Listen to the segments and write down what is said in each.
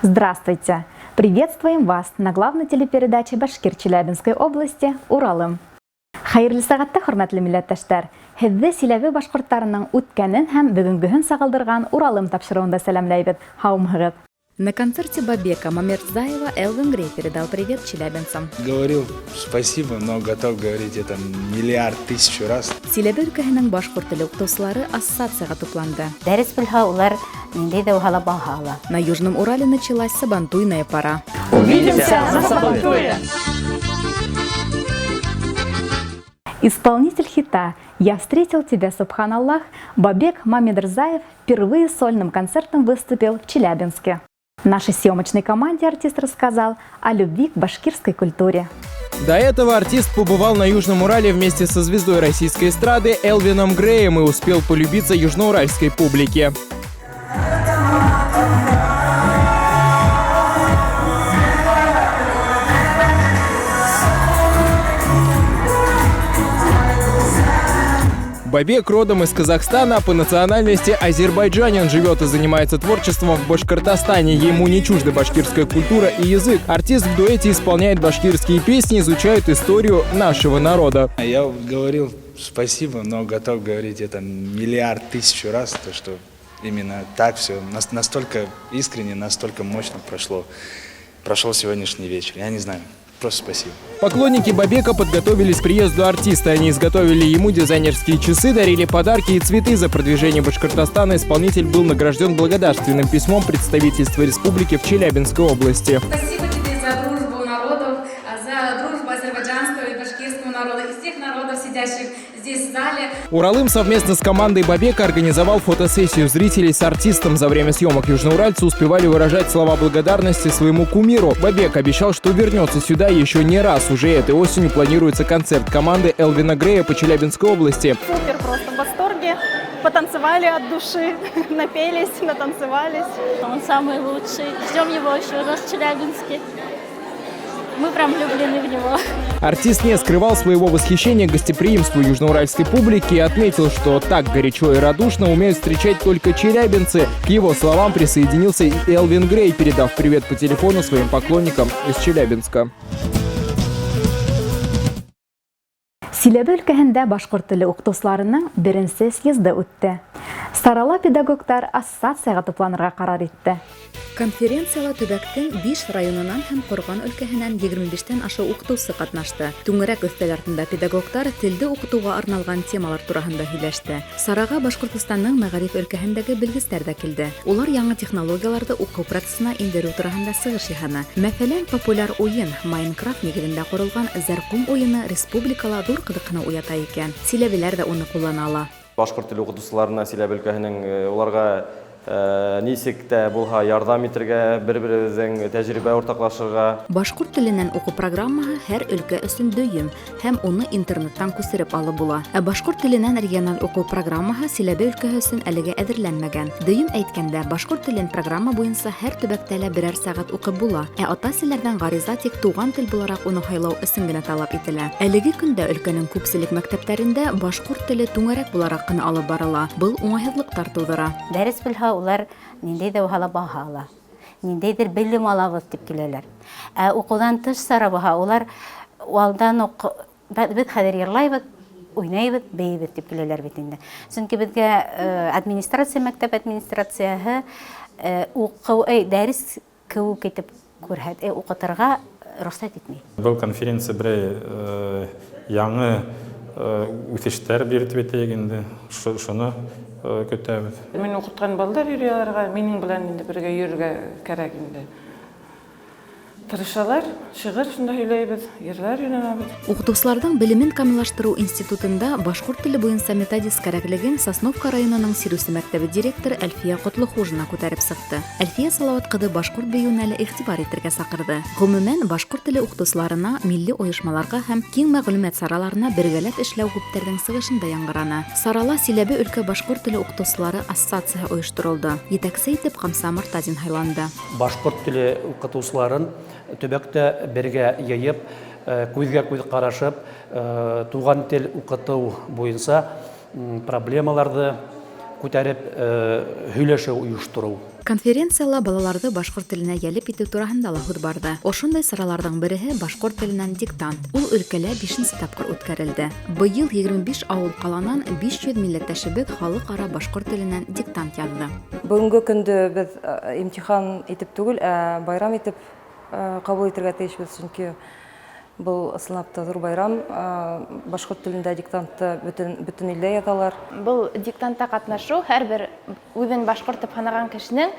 Здравствуйте! Приветствуем вас на главной телепередаче Башкир Челябинской области «Уралым». Хайырлы сағатта, хөрмәтле милләттәштәр, һеҙҙе Силәбе башҡорттарының үткәнен һәм бөгөнгөһөн сағылдырған Уралым тапшырыуында сәләмләйбеҙ. Һаумыһығыҙ! На концерте Бабека Мамерзаева Элвин Грей передал привет челябинцам. Говорил спасибо, но готов говорить это миллиард тысяч раз. Силәбе өлкәһенең башҡорт теле уҡытыусылары ассоциацияға тупланды. Дәрес білһә, олар ниндәй дә уһала баһала. На Южном Урале началась сабантуйная пора. Увидимся на Сабантуе! Исполнитель хита «Я встретил тебя, Субханаллах» Бабек Мамерзаев впервые сольным концертом выступил в Челябинске. Нашей съемочной команде артист рассказал о любви к башкирской культуре. До этого артист побывал на Южном Урале вместе со звездой российской эстрады Элвином Греем и успел полюбиться южноуральской публике. Бабек родом из Казахстана, а по национальности азербайджанин, живет и занимается творчеством в Башкортостане. Ему не чужда башкирская культура и язык. Артист в дуэте исполняет башкирские песни, изучает историю нашего народа. Я говорил спасибо, но готов говорить это миллиард тысяч раз, то что именно так все настолько искренне, настолько мощно прошел сегодняшний вечер. Я не знаю. Просто спасибо. Поклонники Бабека подготовились к приезду артиста. Они изготовили ему дизайнерские часы, дарили подарки и цветы. За продвижение Башкортостана исполнитель был награжден благодарственным письмом представительства республики в Челябинской области. Спасибо тебе за дружбу народов, за дружбу азербайджанского и башкирского народа и всех народов, сидящих здесь в зале. Уралым совместно с командой Бабека организовал фотосессию зрителей с артистом. За время съемок южноуральцы успевали выражать слова благодарности своему кумиру. Бабек обещал, что вернется сюда еще не раз. Уже этой осенью планируется концерт команды Элвина Грея по Челябинской области. Супер, просто в восторге. Потанцевали от души, напелись, натанцевались. Он самый лучший. Ждем его еще раз в Челябинске. Мы прям влюблены в него. Артист не скрывал своего восхищения гостеприимству южноуральской публики и отметил, что так горячо и радушно умеют встречать только челябинцы. К его словам присоединился и Элвин Грей, передав привет по телефону своим поклонникам из Челябинска. Силәбе өлкәһендә башҡорт теле уҡытыусыларының беренсе съезды үтте. Сарала педагогтар ассоциацияға тупланырға ҡарар итте. Конференцияла төбәктең 5 районынан һәм Ҡорған өлкәһенән 25-тән аша уҡытыусы ҡатнашты. Түңәрәк өҫтәл артында педагогтар телде уҡытыуға арналған темалар тураһында һөйләште. Сараға Башҡортостанның мәғариф өлкәһендәге белгестәр ҙә килде. Улар яңы технологияларҙы уҡыу процессына индереү тураһында сығыш яһаны. Мәҫәлән, популяр уйын Майнкрафт нигеҙендә ҡоролған Зәрҡүм уйыны республикала ҙур ҡыҙыҡһыныу уята икән. Силәбеләр ҙә уны ҡуллана ала. Башҡорт теле уҡытыусыларына Силәбе өлкәһенең уларға нисек тә булһа ярҙам итергә, бер-беребеҙҙең тәжрибә уртаҡлашырға. Башҡорт теленән уҡыу программаһы һәр өлкә өсөн дөйөм һәм уны интернеттан күсереп алып була. Ә башҡорт теленән региональ уҡыу программаһы Силәбе өлкәһе өсөн әлегә әҙерләнмәгән. Дөйөм әйткәндә, башҡорт телен программа буйынса һәр төбәктә лә берәр сәғәт уҡып була. Ә ата-әсәләрҙән ғариза тик туған тел булараҡ уны һайлау өсөн генә талап ителә. Әлеге көндә өлкәнең күпселек мәктәптәрендә башҡорт теле түңәрәк булараҡ ҡына алып барыла. Был уңайһыҙлыҡтар тыуҙыра. Дәрес білһә, олар ниндәй дә уһала баһала. Ниндәйҙер белем алабыҙ дип киләләр. Ә уҡыуҙан тыш сара булһа, улар алдан уҡ беҙ хәҙер йырлайбыҙ, уйнайбыҙ, бейебеҙ дип киләләр бит инде. Сөнки беҙгә администрация, мәктәп администрацияһы уҡыу, дәрес кеүек итеп уҡытырға рөхсәт итмәй. Был конференция берәй яңы үҫештәр биреп итегенде. Шуны көтәбез. Мен уҡытҡан балдар йөрөйәләргә, минең белән инде бергә йөрөргә кәрәк инде. Тырышалар, шиғыр шунда һөйләйбеҙ, йырлар өйрәнәбеҙ. Уҡытыусыларҙың белемен камиллаштырыу институтында башҡорт теле буйынса методист кәрәклеген Сосновка районының Сирүсе мәктәбе директоры Әлфиә Ҡотлохужина күтәреп сыҡты. Әлфиә Салауат ҡыҙы башҡорт бейеүенә лә иғтибар итергә саҡырҙы. Ғөмүмән, башҡорт теле уҡытыусыларына, милли ойошмаларға һәм киң мәғлүмәт сараларына бергәләп эшләү күптәрҙең сығышында яңғыраны. Сарала Силәбе өлкә башҡорт теле уҡытыусылары ассоциацияһы ойошторолдо. Етәксе итеп Ҡамса Мортазин һайланды. Башҡорт теле уҡытыусыларын төбәктә бергә йыйып, күҙгә күҙ ҡарашып, туған тел уҡытыу буйынса проблемаларҙы күтәреп һөйләшеү оештыру. Конференцияла балаларды башкорт теленә ялеп итү турында ла һүз барды. Ошондай сараларның береһе башкорт теленнән диктант. Ул өлкәлә 5нче тапкыр үткәрелде. Быел 25 авыл каланан 500 милләттәшебез халыкара башкорт теленнән диктант язды. Бүгенге көндә без имтихан итеп түгел, байрам итеп кабул итәргә тиешбез, чөнки бұл ысынлапта зур байрам. Башкорт телендә диктантты бөтен илдә язалар. Бұл диктантта катнашу һәрбер үзен башкорт дип санаган кешенең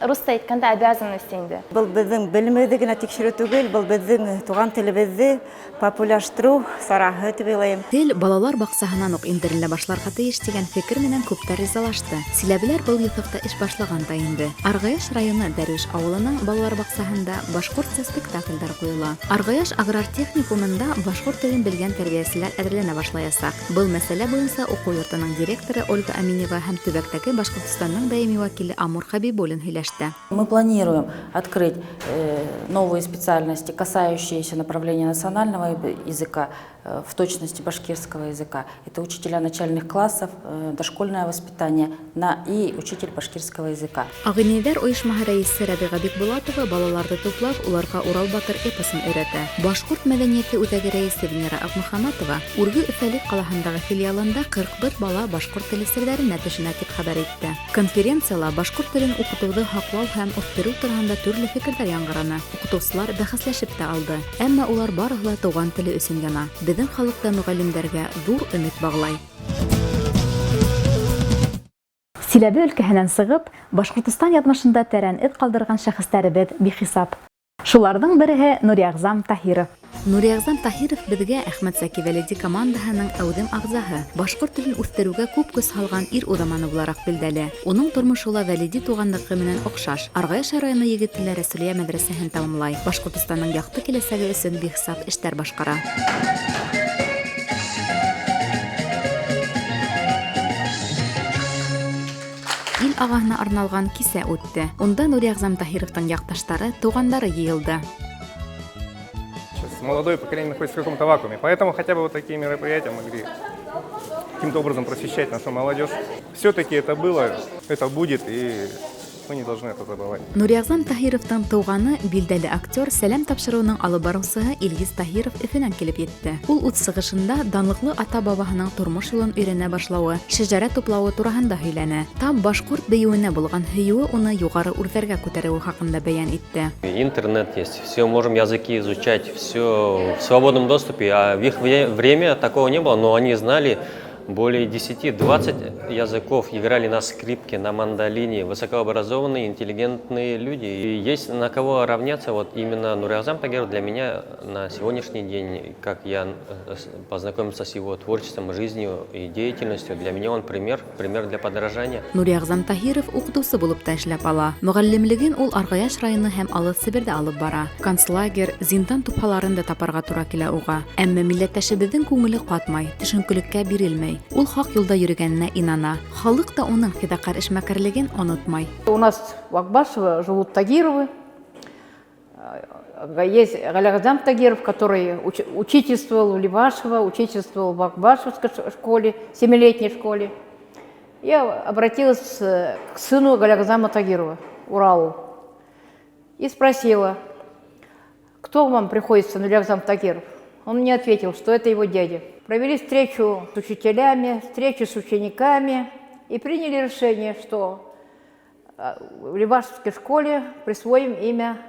русча әйткәндә обязанность инде. Бұл безнең белемебезне генә тикшерү түгел, бұл безнең туган телебезне популярлаштыру сарахы дип уйлыйм. Тел балалар баксаһыннан ук индерелә башларга тиеш дигән фикер менән күптәр ризалашты. Силәбеләр был юсакта эш башлаган да инде. Аргаяш районы Дәрвиш авылының балалар баксаһында башкортча спектакльләр куела. Аргаяш аграр техникумында башкорт телен белгән тәрбиячеләр әзерләнә башлаячак. Был мәсьәлә буенча уку йортының директоры Ольга Аминева һәм төбәктәге Башкортстанның даими вәкиле Амур Хабибуллин һөйләште. Мы планируем открыть новые специальности, касающиеся направления национального языка, в точности башкирского языка. Это учителя начальных классов, дошкольное воспитание и учитель башкирского языка. Агыневәр оешмаһы рәисе Рәбига Бикбулатова балаларды туплап, уларга Урал батыр эпосын өйрәтә. Башкорт мәдәнияте үзәге рәисе Венера Акмөхәмәтова Үрге Өфәлек калаһындагы филиалында 41 бала башкорт теле серләренә төшенә дип хәбәр итте. Конференцияла башкорт телен укытуды хаклау һәм үстерү турында төрле фикерләр яңгыраны. Укытучылар бәхәсләшеп тә алды. Әмма улар барыгы ла туган теле өчен яна. Безнең халыкта мөгаллимнәргә зур өмет баглай. Силәбе өлкәһенән сыгып, Башкортстан язмышында тәрән эт калдырган шәхесләребез бихисап. Шуларның береһе Нуриягъзам Таһиров. Нуриягъзам Таһиров безгә Әхмәт Зәки Вәлиди командаһының әүдем агзаһы, башкорт телен үстерүгә күп көс салган ир удаманы буларак билдәле. Уның тормышы ла Вәлиди туганлыгы менән охшаш. Аргаяш районы егетләре Рәсүлия мәдрәсәһен тәмамлай. Башкортстанның якты киләсәге өчен бихисап эшләр башкара. Ил агаһына арналган кисә үтте. Унда Нуриягъзам Таһировтың якташтары, тугандары йыелды. Молодое поколение находится в каком-то вакууме, поэтому хотя бы вот такие мероприятия могли каким-то образом просвещать нашу молодежь. Все-таки это было, это будет, и мы не должны это забывать. Нуриягъзам Таһировтың туганы билдәле актер, сәлам тапшыруның алып баручысы Илгиз Таһиров Өфөнән килеп йетте. Ул ут сыгышында данлыклы ата-бабаһының тормыш юлын өйрәнә башлавы, шәҗәрә туплавы турында һөйләнә. Тап башкорт бөюенә булган һөюе уны югары үрдәргә күтәрүе хакында бәян итте. Интернет есть, все можем языки изучать, все в свободном доступе, а в их время такого не было, но они знали более 10-20 языков, играли на скрипке, на мандолине, высокообразованные, интеллигентные люди. И есть на кого равняться. Вот именно Нуриягъзам Таһиров для меня на сегодняшний день, как я познакомился с его творчеством, жизнью и деятельностью, для меня он пример для подражания. Нуриягъзам Таһиров укытучы булып та эшләп ала. Мөгаллимлеген ул Аргаяш районы һәм Алыс Себердә алып бара. Концлагер, зиндан тупһаларын да тапарга туры килә уга. Әмма милләттәшебезнең күңеле катмай, төшенкелеккә бирелмәй. Ул хак юлда йөргәненә инана. Халык та уның фидакар эшмәкәрлеген онытмай. У нас в Акбашево живут Тагировы. Есть Галиагъзам Тагиров, который учительствовал в Левашево, учительствовал в Акбашевской школе, 7-летней школе. Я обратилась к сыну Галиагъзама Тагирова, Уралу, и спросила, кто вам приходится, Галиагъзам Тагиров? Он мне ответил, что это его дядя. Провели встречу с учителями, встречу с учениками и приняли решение, что в Левашевской школе присвоим имя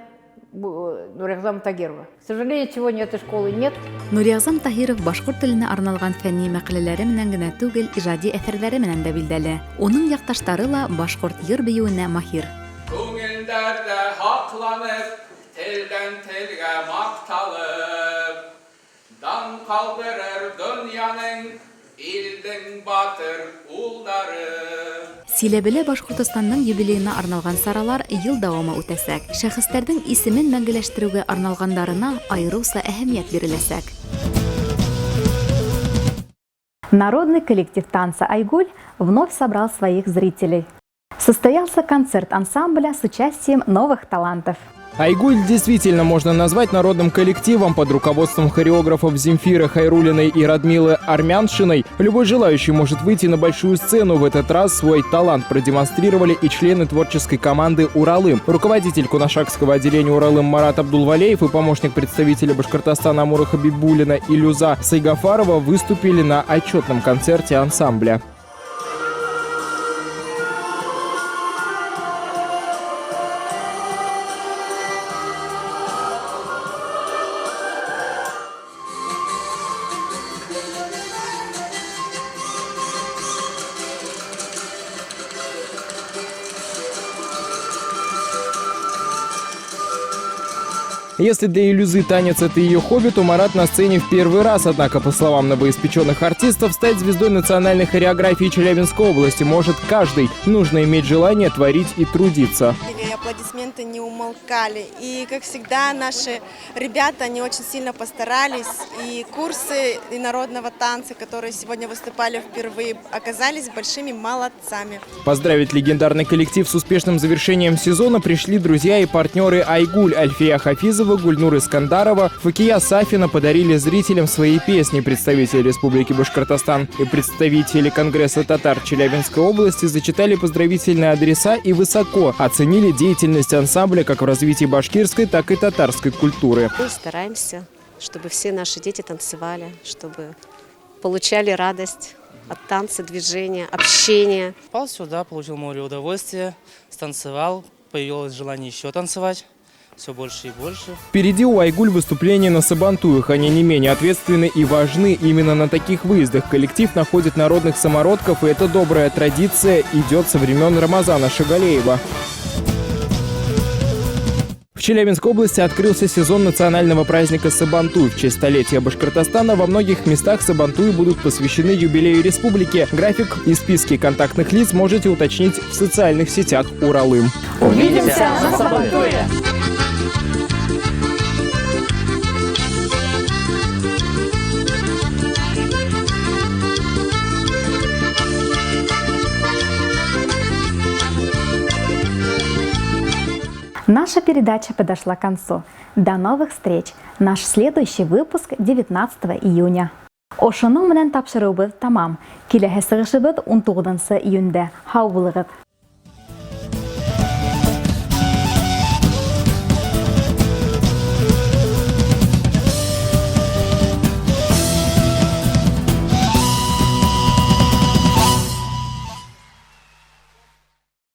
Нуриягъзама Таһирова. К сожалению, сегодня этой школы нет. Нуриягъзам Таһиров башкорт теленә арналган фәнни мәкаләләре менән генә түгел, иҗади әҫәрләре менән дә билдәле. Уның якташтары ла башкорт йыр биюенә маһир. Күңелдәрдә һакланып, телдән телгә макталып, дан калдырыр дөньяның илдең батыр уллары. Силәбелә Башкортстанның юбилеена арналган саралар ел дәвамы үтәсәк. Шәхестәрнең исемен мәңгеләштерүгә арналгандарына айрылса әһәмият биреләсәк. Народный коллектив танца «Айгуль» вновь собрал своих зрителей. Состоялся концерт ансамбля с участием новых талантов. Айгуль действительно можно назвать народным коллективом. Под руководством хореографов Земфиры Хайрулиной и Радмилы Армяншиной любой желающий может выйти на большую сцену. В этот раз свой талант продемонстрировали и члены творческой команды «Уралым». Руководитель Кунашакского отделения «Уралым» Марат Абдулвалеев и помощник представителя Башкортостана Амура Хабибуллина и Люза Сайгафарова выступили на отчетном концерте ансамбля. Если для Илюзы танец — это ее хобби, то Марат на сцене в первый раз. Однако, по словам новоиспеченных артистов, стать звездой национальной хореографии Челябинской области может каждый. Нужно иметь желание творить и трудиться. Аплодисменты не умолкали. И, как всегда, наши ребята, они очень сильно постарались. И курсы и народного танца, которые сегодня выступали впервые, оказались большими молодцами. Поздравить легендарный коллектив с успешным завершением сезона пришли друзья и партнеры Айгуль. Альфия Хафизова, Гульнур Искандарова, Факия Сафина подарили зрителям свои песни. Представители Республики Башкортостан и представители Конгресса татар Челябинской области зачитали поздравительные адреса и высоко оценили деятельность ансамбля как в развитии башкирской, так и татарской культуры. Мы стараемся, чтобы все наши дети танцевали, чтобы получали радость от танца, движения, общения. Попал сюда, получил море удовольствия, станцевал, появилось желание еще танцевать. Все больше и больше. Впереди у Айгуль выступления на сабантуях. Они не менее ответственны и важны. Именно на таких выездах коллектив находит народных самородков, и эта добрая традиция идет со времен Рамазана Шагалеева. В Челябинской области открылся сезон национального праздника Сабантуй. В честь столетия Башкортостана во многих местах Сабантуи будут посвящены юбилею республики. График и списки контактных лиц можете уточнить в социальных сетях Уралым. Увидимся на Сабантуе! Наша передача подошла к концу. До новых встреч! Наш следующий выпуск 19 июня. Ошоның менән тапшырыбыз тамам. Киләһе сыгышыбыз 19 июньдә. Һау булыгыз!